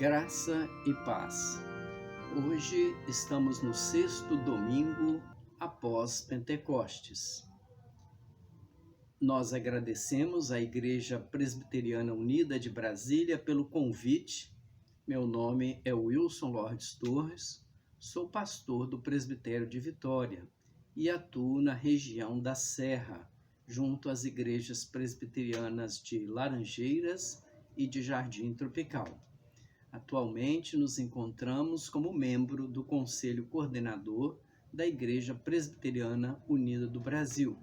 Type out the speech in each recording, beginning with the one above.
Graça e paz. Hoje estamos no sexto domingo após Pentecostes. Nós agradecemos à Igreja Presbiteriana Unida de Brasília pelo convite. Meu nome é Wilson Lourdes Torres, sou pastor do Presbitério de Vitória e atuo na região da Serra, junto às igrejas presbiterianas de Laranjeiras e de Jardim Tropical. Atualmente nos encontramos como membro do Conselho Coordenador da Igreja Presbiteriana Unida do Brasil.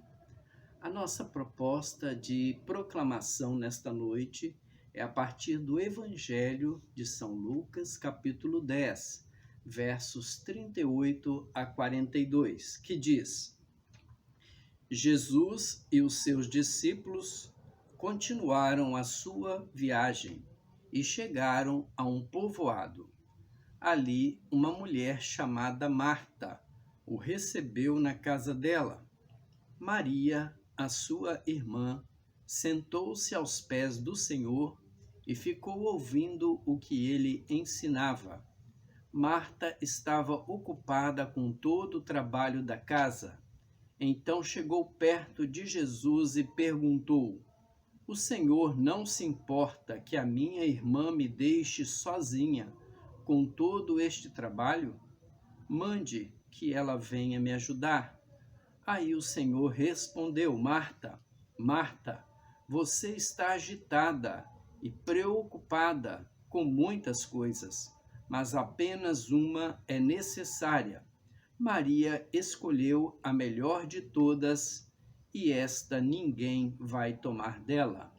A nossa proposta de proclamação nesta noite é a partir do Evangelho de São Lucas, capítulo 10, versos 38 a 42, que diz: Jesus e os seus discípulos continuaram a sua viagem e chegaram a um povoado. Ali, uma mulher chamada Marta o recebeu na casa dela. Maria, a sua irmã, sentou-se aos pés do Senhor e ficou ouvindo o que ele ensinava. Marta estava ocupada com todo o trabalho da casa. Então chegou perto de Jesus e perguntou: O Senhor não se importa que a minha irmã me deixe sozinha com todo este trabalho? Mande que ela venha me ajudar. Aí o Senhor respondeu: Marta, Marta, você está agitada e preocupada com muitas coisas, mas apenas uma é necessária. Maria escolheu a melhor de todas, e esta ninguém vai tomar dela.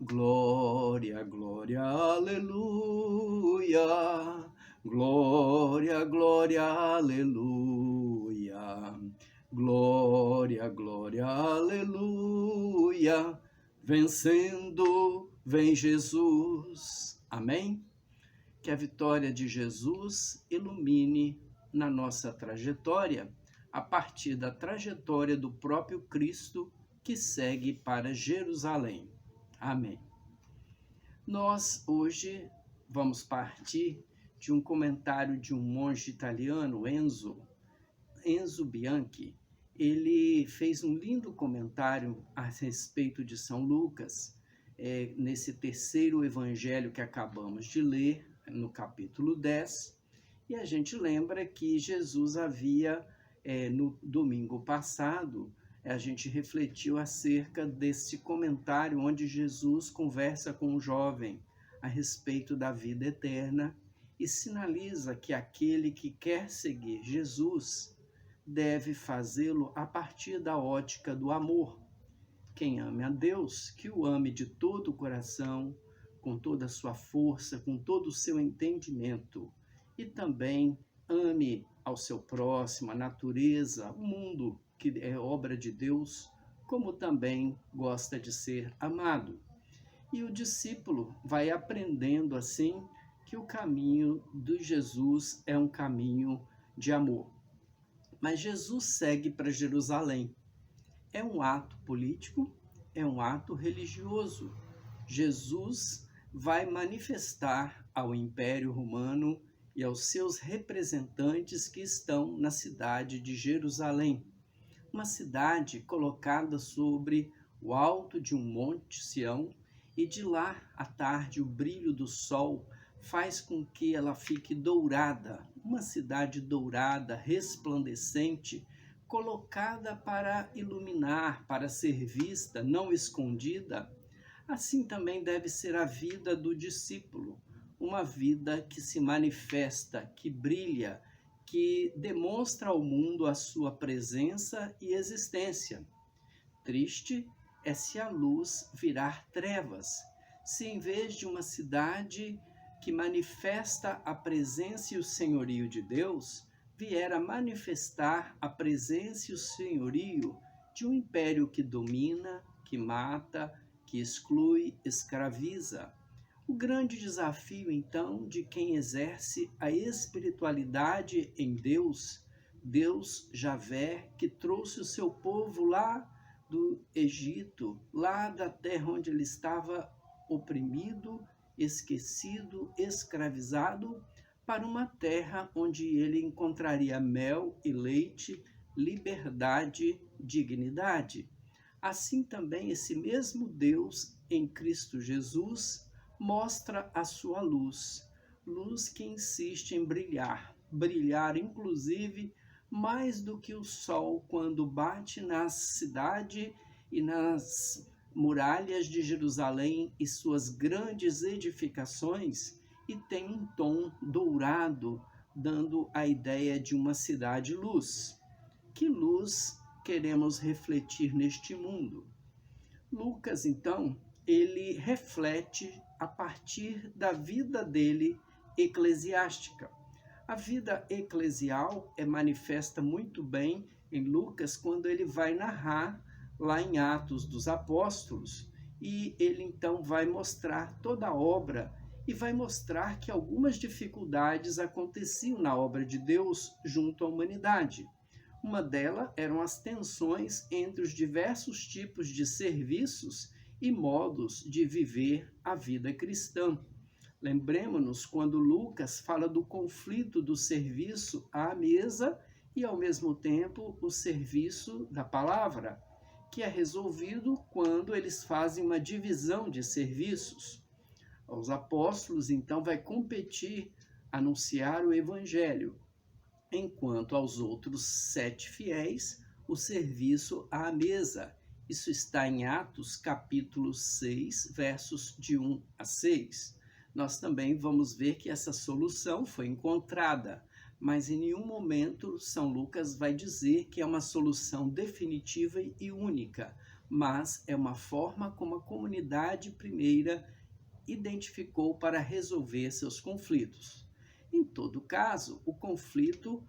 Glória, glória, aleluia. Glória, glória, aleluia. Glória, glória, aleluia. Vencendo, vem Jesus. Amém? Que a vitória de Jesus ilumine na nossa trajetória, a partir da trajetória do próprio Cristo que segue para Jerusalém. Amém. Nós hoje vamos partir de um comentário de um monge italiano, Enzo Bianchi. Ele fez um lindo comentário a respeito de São Lucas, nesse terceiro evangelho que acabamos de ler, no capítulo 10, e a gente lembra que Jesus havia, no domingo passado, a gente refletiu acerca desse comentário onde Jesus conversa com um jovem a respeito da vida eterna e sinaliza que aquele que quer seguir Jesus deve fazê-lo a partir da ótica do amor. Quem ame a Deus, que o ame de todo o coração, com toda a sua força, com todo o seu entendimento, e também ame ao seu próximo, a natureza, o mundo, que é obra de Deus, como também gosta de ser amado. E o discípulo vai aprendendo assim que o caminho de Jesus é um caminho de amor. Mas Jesus segue para Jerusalém. É um ato político, é um ato religioso. Jesus vai manifestar ao Império Romano e aos seus representantes que estão na cidade de Jerusalém, uma cidade colocada sobre o alto de um monte Sião, e de lá à tarde o brilho do sol faz com que ela fique dourada, uma cidade dourada, resplandecente, colocada para iluminar, para ser vista, não escondida. Assim também deve ser a vida do discípulo, uma vida que se manifesta, que brilha, que demonstra ao mundo a sua presença e existência. Triste é se a luz virar trevas, se em vez de uma cidade que manifesta a presença e o senhorio de Deus, vier a manifestar a presença e o senhorio de um império que domina, que mata, que exclui, escraviza. O grande desafio, então, de quem exerce a espiritualidade em Deus, Deus Javé, que trouxe o seu povo lá do Egito, lá da terra onde ele estava oprimido esquecido, escravizado, para uma terra onde ele encontraria mel e leite, liberdade, dignidade. Assim também esse mesmo Deus em Cristo Jesus mostra a sua luz, luz que insiste em brilhar, brilhar inclusive mais do que o sol quando bate na cidade e nas muralhas de Jerusalém e suas grandes edificações, e tem um tom dourado, dando a ideia de uma cidade-luz. Que luz queremos refletir neste mundo? Lucas, então, ele reflete a partir da vida dele eclesiástica. A vida eclesial é manifesta muito bem em Lucas quando ele vai narrar lá em Atos dos Apóstolos, e ele então vai mostrar toda a obra e vai mostrar que algumas dificuldades aconteciam na obra de Deus junto à humanidade. Uma delas eram as tensões entre os diversos tipos de serviços e modos de viver a vida cristã. Lembremos-nos quando Lucas fala do conflito do serviço à mesa e, ao mesmo tempo, o serviço da palavra, que é resolvido quando eles fazem uma divisão de serviços. Aos apóstolos, então, vai competir anunciar o evangelho, enquanto aos outros 7 fiéis, o serviço à mesa. Isso está em Atos, capítulo 6, versos de 1 a 6. Nós também vamos ver que essa solução foi encontrada, mas em nenhum momento São Lucas vai dizer que é uma solução definitiva e única, mas é uma forma como a comunidade primeira identificou para resolver seus conflitos. Em todo caso, o conflito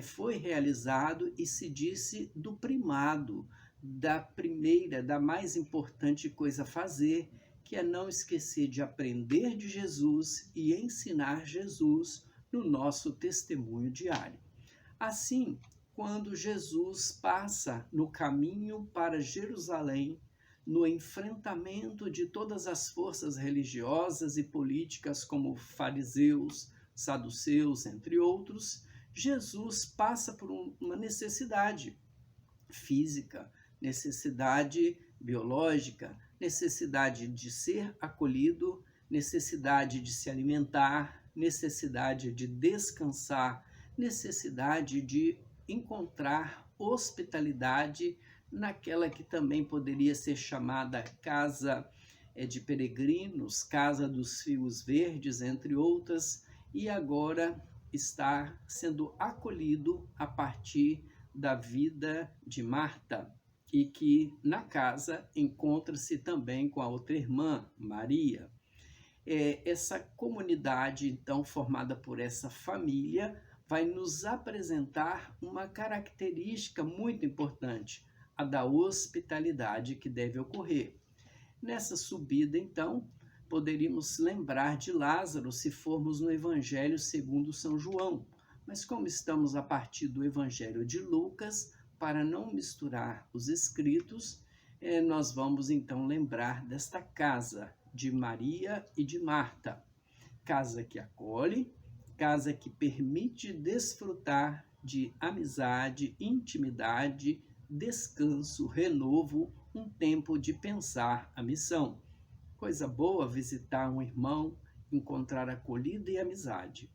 foi realizado e se disse do primado, da primeira, da mais importante coisa a fazer, que é não esquecer de aprender de Jesus e ensinar Jesus no nosso testemunho diário. Assim, quando Jesus passa no caminho para Jerusalém, no enfrentamento de todas as forças religiosas e políticas como fariseus, saduceus, entre outros, Jesus passa por uma necessidade física, necessidade biológica, necessidade de ser acolhido, necessidade de se alimentar, necessidade de descansar, necessidade de encontrar hospitalidade naquela que também poderia ser chamada casa de peregrinos, casa dos fios verdes, entre outras, e agora está sendo acolhido a partir da vida de Marta, e que na casa encontra-se também com a outra irmã, Maria. Essa comunidade, então, formada por essa família, vai nos apresentar uma característica muito importante, a da hospitalidade que deve ocorrer. Nessa subida, então, poderíamos lembrar de Lázaro se formos no Evangelho segundo São João, mas como estamos a partir do Evangelho de Lucas, para não misturar os escritos, nós vamos então lembrar desta casa de Maria e de Marta, casa que acolhe, casa que permite desfrutar de amizade, intimidade, descanso, renovo, um tempo de pensar a missão. Coisa boa visitar um irmão, encontrar acolhida e amizade.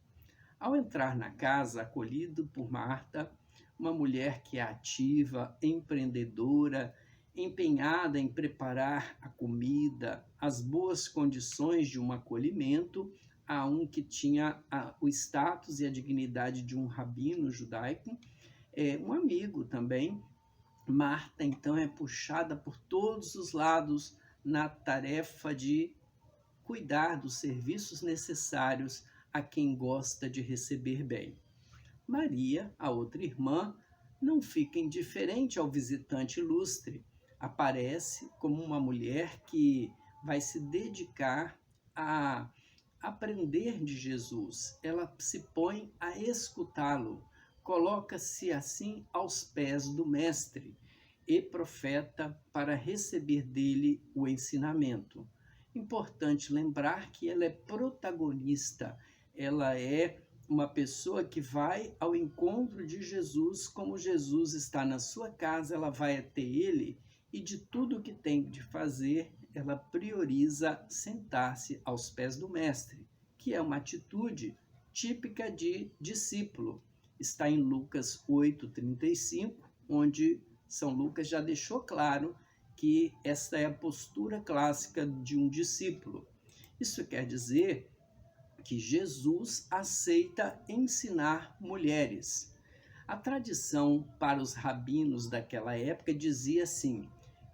Ao entrar na casa, acolhido por Marta, uma mulher que é ativa, empreendedora, empenhada em preparar a comida, as boas condições de um acolhimento a um que tinha o status e a dignidade de um rabino judaico, um amigo também. Marta, então, é puxada por todos os lados na tarefa de cuidar dos serviços necessários a quem gosta de receber bem. Maria, a outra irmã, não fica indiferente ao visitante ilustre. Aparece como uma mulher que vai se dedicar a aprender de Jesus. Ela se põe a escutá-lo, coloca-se assim aos pés do Mestre e profeta para receber dele o ensinamento. Importante lembrar que ela é protagonista, ela é uma pessoa que vai ao encontro de Jesus, como Jesus está na sua casa, ela vai até ele e de tudo que tem de fazer, ela prioriza sentar-se aos pés do mestre, que é uma atitude típica de discípulo. Está em Lucas 8:35, onde São Lucas já deixou claro que essa é a postura clássica de um discípulo. Isso quer dizer que Jesus aceita ensinar mulheres. A tradição para os rabinos daquela época dizia assim: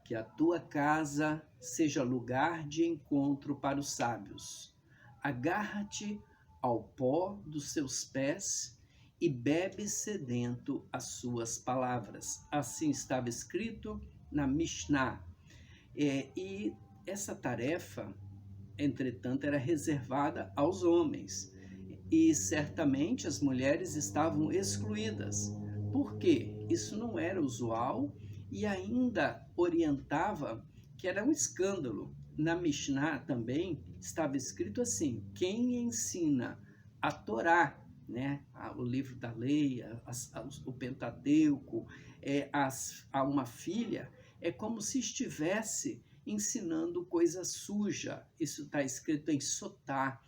que a tua casa seja lugar de encontro para os sábios. Agarra-te ao pó dos seus pés e bebe sedento as suas palavras. Assim estava escrito na Mishnah. E essa tarefa, entretanto, era reservada aos homens. E certamente as mulheres estavam excluídas. Por quê? Isso não era usual e ainda orientava que era um escândalo. Na Mishnah também estava escrito assim: quem ensina a Torá, né, o livro da lei, o Pentateuco, a uma filha, é como se estivesse ensinando coisa suja. Isso está escrito em Sotá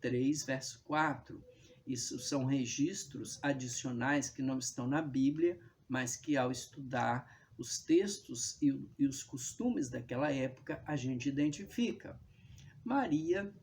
3, verso 4. Isso são registros adicionais que não estão na Bíblia, mas que ao estudar os textos e os costumes daquela época, a gente identifica. Maria,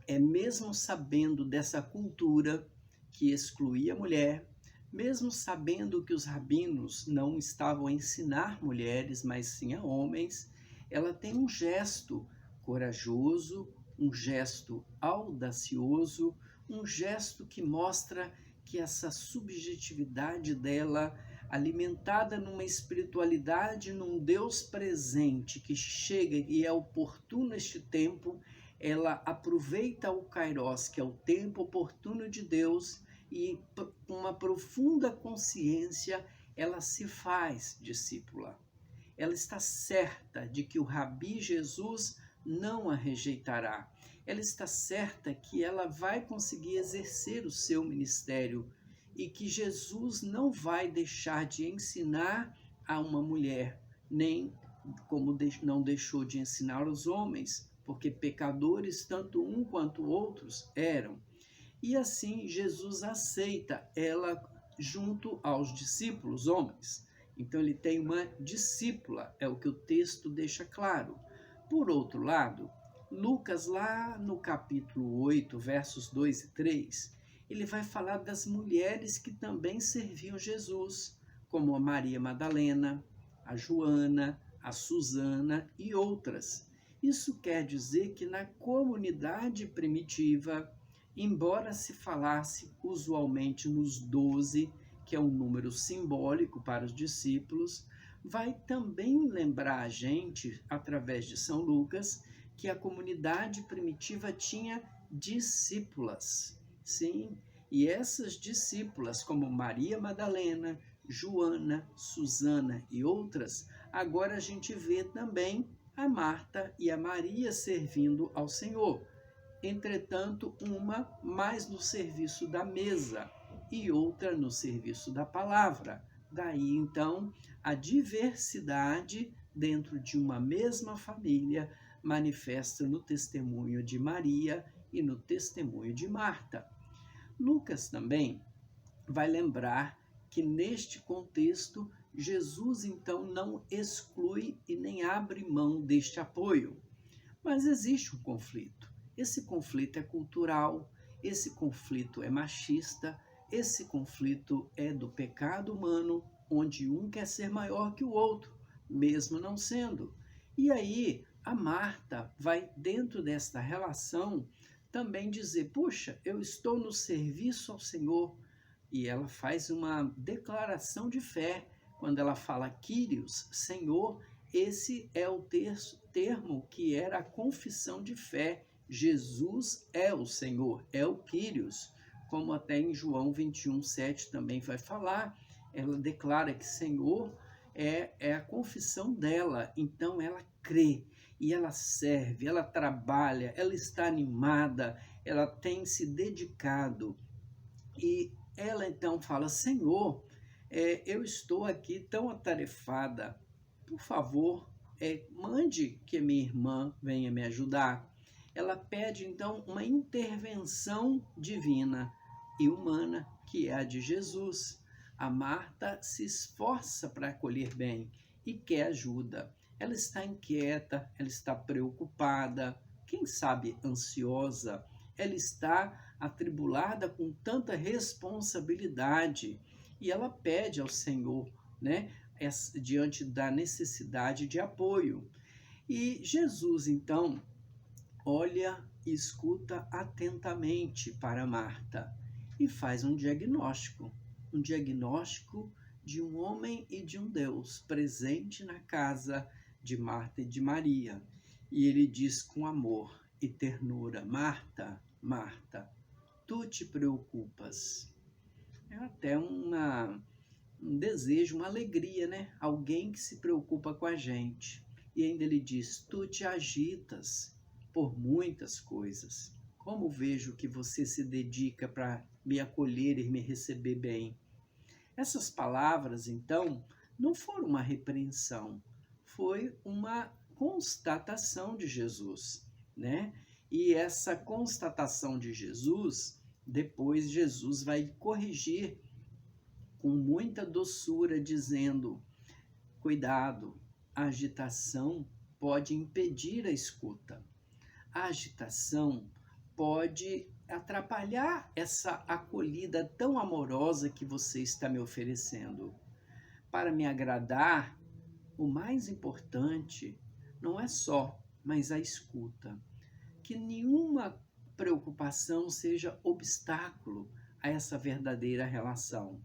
mesmo sabendo dessa cultura que excluía a mulher, mesmo sabendo que os rabinos não estavam a ensinar mulheres, mas sim a homens, ela tem um gesto corajoso, um gesto audacioso, um gesto que mostra que essa subjetividade dela, alimentada numa espiritualidade, num Deus presente que chega e é oportuno neste tempo, ela aproveita o Kairos, que é o tempo oportuno de Deus, e com uma profunda consciência, ela se faz discípula. Ela está certa de que o Rabi Jesus não a rejeitará. Ela está certa que ela vai conseguir exercer o seu ministério e que Jesus não vai deixar de ensinar a uma mulher, nem como não deixou de ensinar aos homens, porque pecadores, tanto um quanto outros, eram. E assim Jesus aceita ela junto aos discípulos homens. Então ele tem uma discípula, é o que o texto deixa claro. Por outro lado, Lucas, lá no capítulo 8, versos 2 e 3, ele vai falar das mulheres que também serviam Jesus, como a Maria Madalena, a Joana, a Susana e outras. Isso quer dizer que na comunidade primitiva, embora se falasse usualmente nos 12, que é um número simbólico para os discípulos, vai também lembrar a gente, através de São Lucas, que a comunidade primitiva tinha discípulas. Sim, e essas discípulas, como Maria Madalena, Joana, Susana e outras, agora a gente vê também a Marta e a Maria servindo ao Senhor. Entretanto, uma mais no serviço da mesa e outra no serviço da palavra. Daí, então, a diversidade dentro de uma mesma família manifesta no testemunho de Maria e no testemunho de Marta. Lucas também vai lembrar que neste contexto, Jesus então não exclui e nem abre mão deste apoio. Mas existe um conflito. Esse conflito é cultural, esse conflito é machista, esse conflito é do pecado humano, onde um quer ser maior que o outro, mesmo não sendo. E aí, a Marta vai, dentro desta relação, também dizer: puxa, eu estou no serviço ao Senhor. E ela faz uma declaração de fé, quando ela fala Kyrios, Senhor. Esse é o termo que era a confissão de fé. Jesus é o Senhor, é o Kyrios, como até em João 21:7 também vai falar. Ela declara que Senhor é a confissão dela, então ela crê. e ela serve, ela trabalha, ela está animada, ela tem se dedicado. E ela então fala: Senhor, eu estou aqui tão atarefada, por favor, mande que minha irmã venha me ajudar. Ela pede então uma intervenção divina e humana, que é a de Jesus. A Marta se esforça para acolher bem e quer ajuda. Ela está inquieta, ela está preocupada, quem sabe ansiosa, ela está atribulada com tanta responsabilidade e ela pede ao Senhor, né, diante da necessidade de apoio. E Jesus, então, olha e escuta atentamente para Marta e faz um diagnóstico de um homem e de um Deus presente na casa de Marta e de Maria. E ele diz com amor e ternura: Marta, Marta, tu te preocupas. É até um desejo, uma alegria, né? Alguém que se preocupa com a gente. E ainda ele diz: tu te agitas por muitas coisas. Como vejo que você se dedica para me acolher e me receber bem. Essas palavras, então, não foram uma repreensão, foi uma constatação de Jesus, né? E essa constatação de Jesus, depois Jesus vai corrigir com muita doçura, dizendo: cuidado, a agitação pode impedir a escuta. A agitação pode atrapalhar essa acolhida tão amorosa que você está me oferecendo. Para me agradar, o mais importante não é só, mas a escuta. Que nenhuma preocupação seja obstáculo a essa verdadeira relação.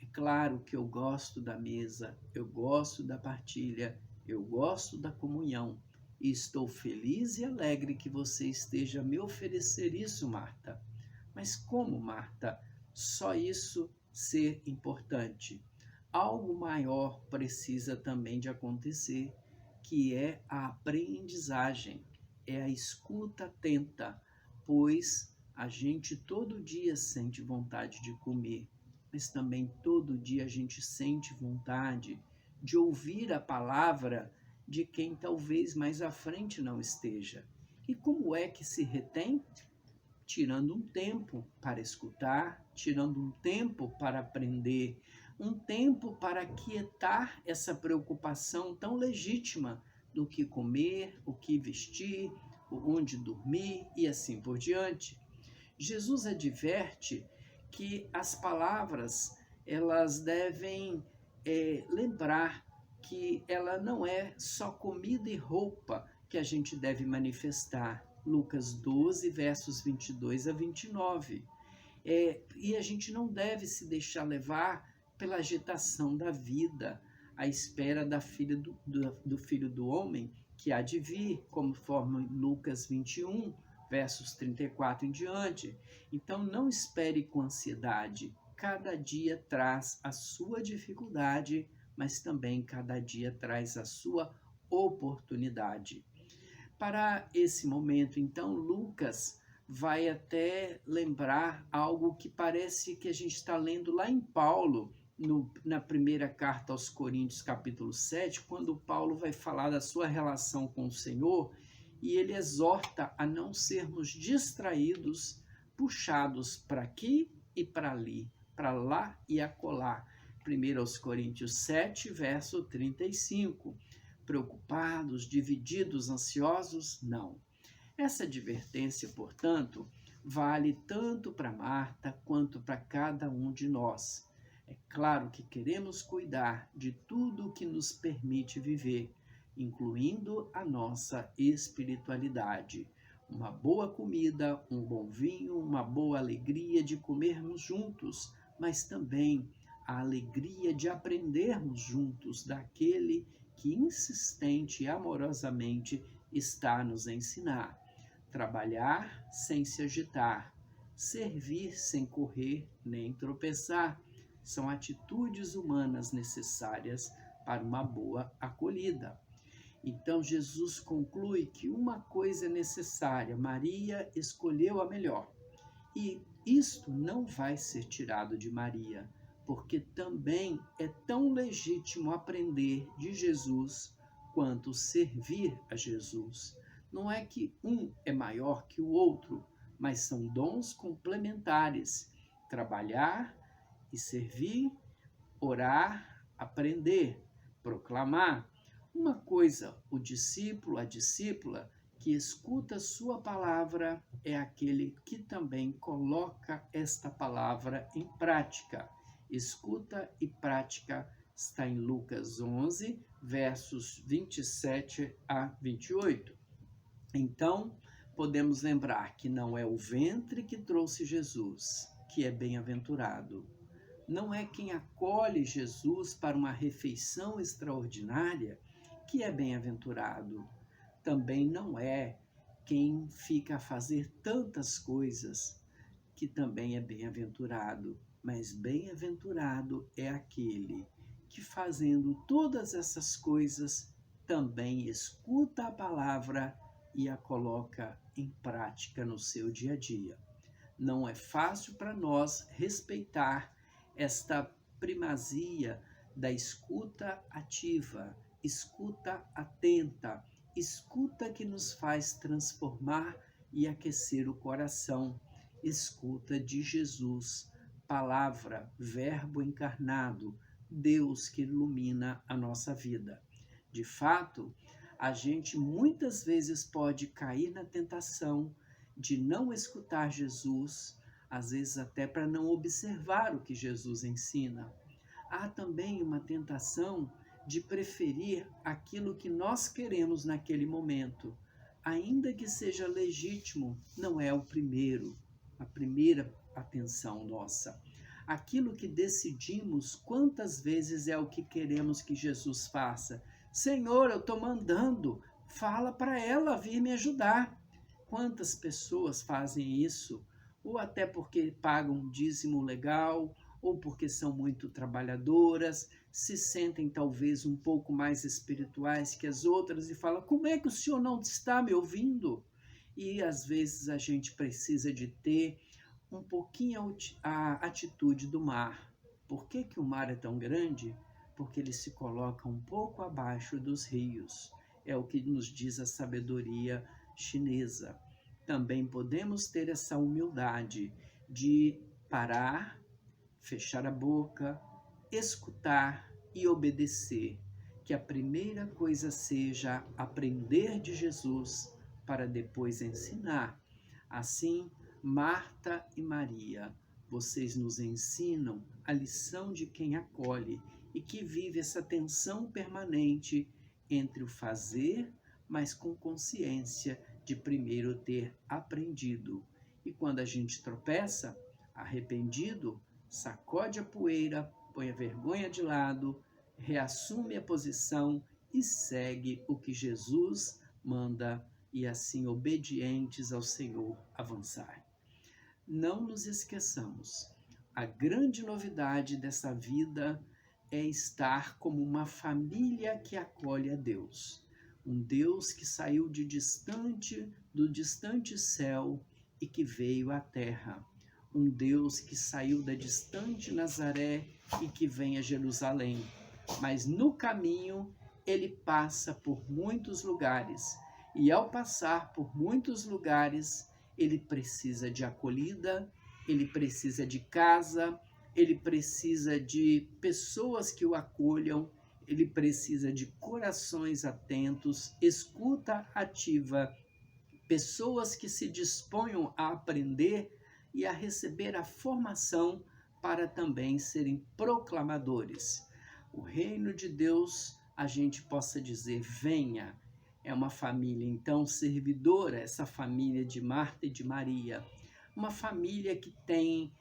É claro que eu gosto da mesa, eu gosto da partilha, eu gosto da comunhão. E estou feliz e alegre que você esteja a me oferecer isso, Marta. Mas como, Marta, só isso ser importante? Algo maior precisa também de acontecer, que é a aprendizagem, é a escuta atenta, pois a gente todo dia sente vontade de comer, mas também todo dia a gente sente vontade de ouvir a palavra de quem talvez mais à frente não esteja. E como é que se retém? Tirando um tempo para escutar, tirando um tempo para aprender, um tempo para aquietar essa preocupação tão legítima do que comer, o que vestir, onde dormir e assim por diante. Jesus adverte que as palavras, elas devem lembrar que ela não é só comida e roupa que a gente deve manifestar. Lucas 12, versos 22 a 29. E a gente não deve se deixar levar pela agitação da vida, à espera da filha do filho do homem, que há de vir, conforme Lucas 21, versos 34 em diante. Então, não espere com ansiedade. Cada dia traz a sua dificuldade, mas também cada dia traz a sua oportunidade. Para esse momento, então, Lucas vai até lembrar algo que parece que a gente está lendo lá em Paulo, na primeira carta aos Coríntios, capítulo 7, quando Paulo vai falar da sua relação com o Senhor, e ele exorta a não sermos distraídos, puxados para aqui e para ali, para lá e acolá. 1 aos Coríntios 7, verso 35. Preocupados, divididos, ansiosos? Não. Essa advertência, portanto, vale tanto para Marta quanto para cada um de nós. É claro que queremos cuidar de tudo o que nos permite viver, incluindo a nossa espiritualidade. Uma boa comida, um bom vinho, uma boa alegria de comermos juntos, mas também a alegria de aprendermos juntos daquele que insistente e amorosamente está a nos ensinar. Trabalhar sem se agitar, servir sem correr nem tropeçar, são atitudes humanas necessárias para uma boa acolhida. Então Jesus conclui que uma coisa é necessária: Maria escolheu a melhor. E isto não vai ser tirado de Maria, porque também é tão legítimo aprender de Jesus quanto servir a Jesus. Não é que um é maior que o outro, mas são dons complementares. Trabalhar e servir, orar, aprender, proclamar. Uma coisa, o discípulo, a discípula, que escuta sua palavra é aquele que também coloca esta palavra em prática. Escuta e prática está em Lucas 11, versos 27 a 28. Então, podemos lembrar que não é o ventre que trouxe Jesus, que é bem-aventurado. Não é quem acolhe Jesus para uma refeição extraordinária que é bem-aventurado. Também não é quem fica a fazer tantas coisas que também é bem-aventurado, mas bem-aventurado é aquele que, fazendo todas essas coisas, também escuta a palavra e a coloca em prática no seu dia a dia. Não é fácil para nós respeitar esta primazia da escuta ativa, escuta atenta, escuta que nos faz transformar e aquecer o coração, escuta de Jesus, palavra, verbo encarnado, Deus que ilumina a nossa vida. De fato, a gente muitas vezes pode cair na tentação de não escutar Jesus, às vezes até para não observar o que Jesus ensina. Há também uma tentação de preferir aquilo que nós queremos naquele momento, ainda que seja legítimo, não é a primeira atenção nossa. Aquilo que decidimos, quantas vezes é o que queremos que Jesus faça? Senhor, eu estou mandando, fala para ela vir me ajudar. Quantas pessoas fazem isso? Ou até porque pagam um dízimo legal, ou porque são muito trabalhadoras, se sentem talvez um pouco mais espirituais que as outras e falam: como é que o senhor não está me ouvindo? E às vezes a gente precisa de ter um pouquinho a atitude do mar. Por que o mar é tão grande? Porque ele se coloca um pouco abaixo dos rios. É o que nos diz a sabedoria chinesa. Também podemos ter essa humildade de parar, fechar a boca, escutar e obedecer. Que a primeira coisa seja aprender de Jesus para depois ensinar. Assim, Marta e Maria, vocês nos ensinam a lição de quem acolhe e que vive essa tensão permanente entre o fazer, mas com consciência de primeiro ter aprendido. E quando a gente tropeça, arrependido, sacode a poeira, põe a vergonha de lado, reassume a posição e segue o que Jesus manda e assim obedientes ao Senhor avançar. Não nos esqueçamos, a grande novidade dessa vida é estar como uma família que acolhe a Deus. Um Deus que saiu do distante céu e que veio à terra. Um Deus que saiu da distante Nazaré e que vem a Jerusalém. Mas no caminho ele passa por muitos lugares. E ao passar por muitos lugares, ele precisa de acolhida, ele precisa de casa, ele precisa de pessoas que o acolham, ele precisa de corações atentos, escuta ativa, pessoas que se disponham a aprender e a receber a formação para também serem proclamadores. O reino de Deus, a gente possa dizer, venha. É uma família, então, servidora, essa família de Marta e de Maria. Uma família que tem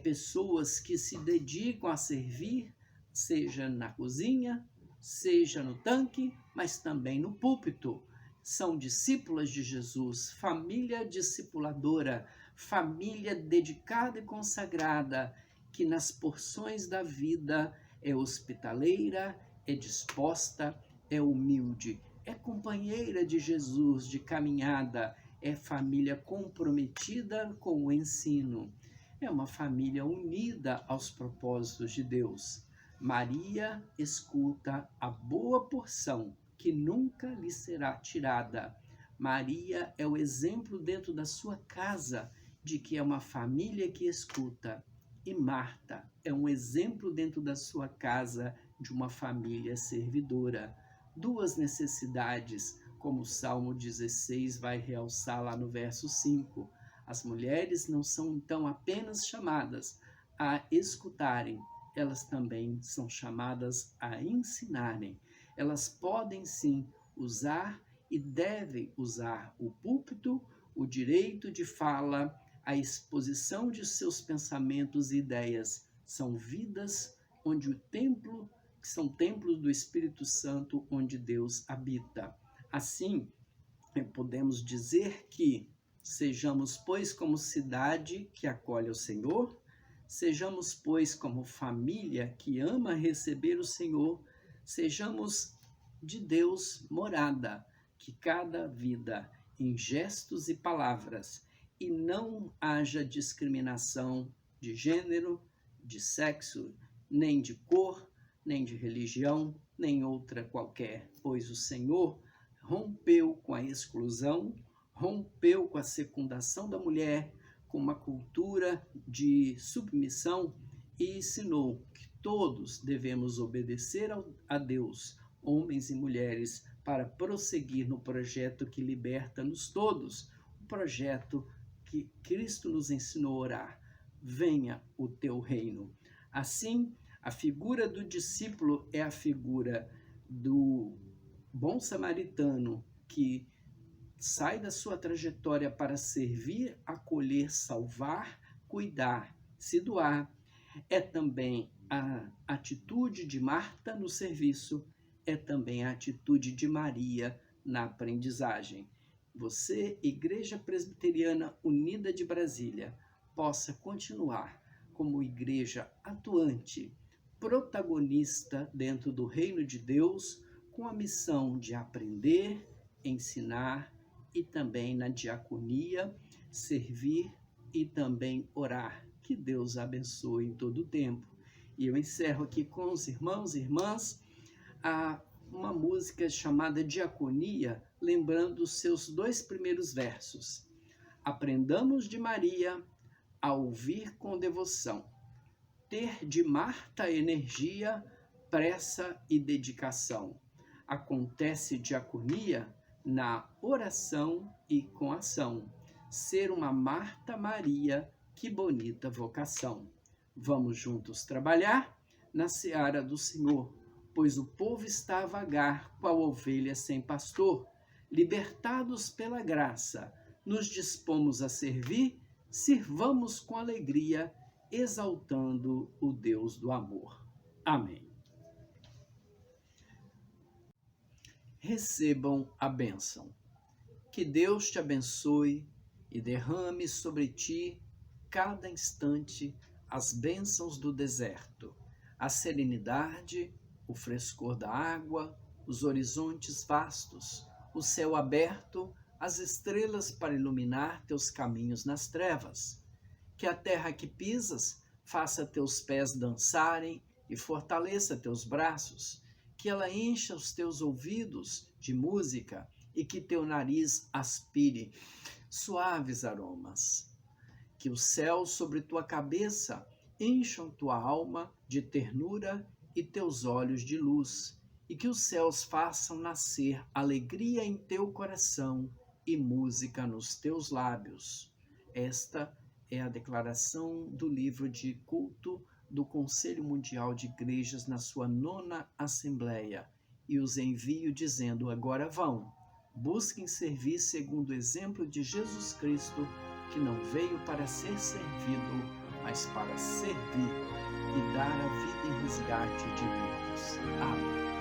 pessoas que se dedicam a servir, seja na cozinha, seja no tanque, mas também no púlpito. São discípulas de Jesus, família discipuladora, família dedicada e consagrada, que nas porções da vida é hospitaleira, é disposta, é humilde, é companheira de Jesus de caminhada, é família comprometida com o ensino. É uma família unida aos propósitos de Deus. Maria escuta a boa porção que nunca lhe será tirada. Maria é o exemplo dentro da sua casa de que é uma família que escuta. E Marta é um exemplo dentro da sua casa de uma família servidora. Duas necessidades, como o Salmo 16 vai realçar lá no verso 5. As mulheres não são então apenas chamadas a escutarem, elas também são chamadas a ensinarem. Elas podem sim usar e devem usar o púlpito, o direito de fala, a exposição de seus pensamentos e ideias. São vidas onde são templos do Espírito Santo, onde Deus habita. Assim, podemos dizer que sejamos, pois, como cidade que acolhe o Senhor, sejamos, pois, como família que ama receber o Senhor, sejamos de Deus morada, que cada vida, em gestos e palavras, e não haja discriminação de gênero, de sexo, nem de cor, nem de religião, nem outra qualquer, pois o Senhor rompeu com a exclusão, rompeu com a secundação da mulher, com uma cultura de submissão e ensinou que todos devemos obedecer a Deus, homens e mulheres, para prosseguir no projeto que liberta-nos todos, o projeto que Cristo nos ensinou a orar. Venha o teu reino. Assim, a figura do discípulo é a figura do bom samaritano que sai da sua trajetória para servir, acolher, salvar, cuidar, se doar. É também a atitude de Marta no serviço, é também a atitude de Maria na aprendizagem. Você, Igreja Presbiteriana Unida de Brasília, possa continuar como igreja atuante, protagonista dentro do reino de Deus, com a missão de aprender, ensinar e também na diaconia, servir e também orar. Que Deus abençoe em todo o tempo. E eu encerro aqui com os irmãos e irmãs uma música chamada Diaconia, lembrando os seus 2 primeiros versos. Aprendamos de Maria a ouvir com devoção, ter de Marta energia, pressa e dedicação. Acontece diaconia na oração e com ação. Ser uma Marta Maria, que bonita vocação. Vamos juntos trabalhar na seara do Senhor, pois o povo está a vagar, qual ovelha sem pastor. Libertados pela graça, nos dispomos a servir, sirvamos com alegria, exaltando o Deus do amor. Amém. Recebam a bênção. Que Deus te abençoe e derrame sobre ti, cada instante, as bênçãos do deserto, a serenidade, o frescor da água, os horizontes vastos, o céu aberto, as estrelas para iluminar teus caminhos nas trevas. Que a terra que pisas faça teus pés dançarem e fortaleça teus braços, que ela encha os teus ouvidos de música e que teu nariz aspire suaves aromas. Que o céu sobre tua cabeça encham tua alma de ternura e teus olhos de luz, e que os céus façam nascer alegria em teu coração e música nos teus lábios. Esta é a declaração do livro de culto do Conselho Mundial de Igrejas na sua 9ª Assembleia, e os envio dizendo: agora vão, busquem servir segundo o exemplo de Jesus Cristo, que não veio para ser servido, mas para servir e dar a vida em resgate de muitos. Amém.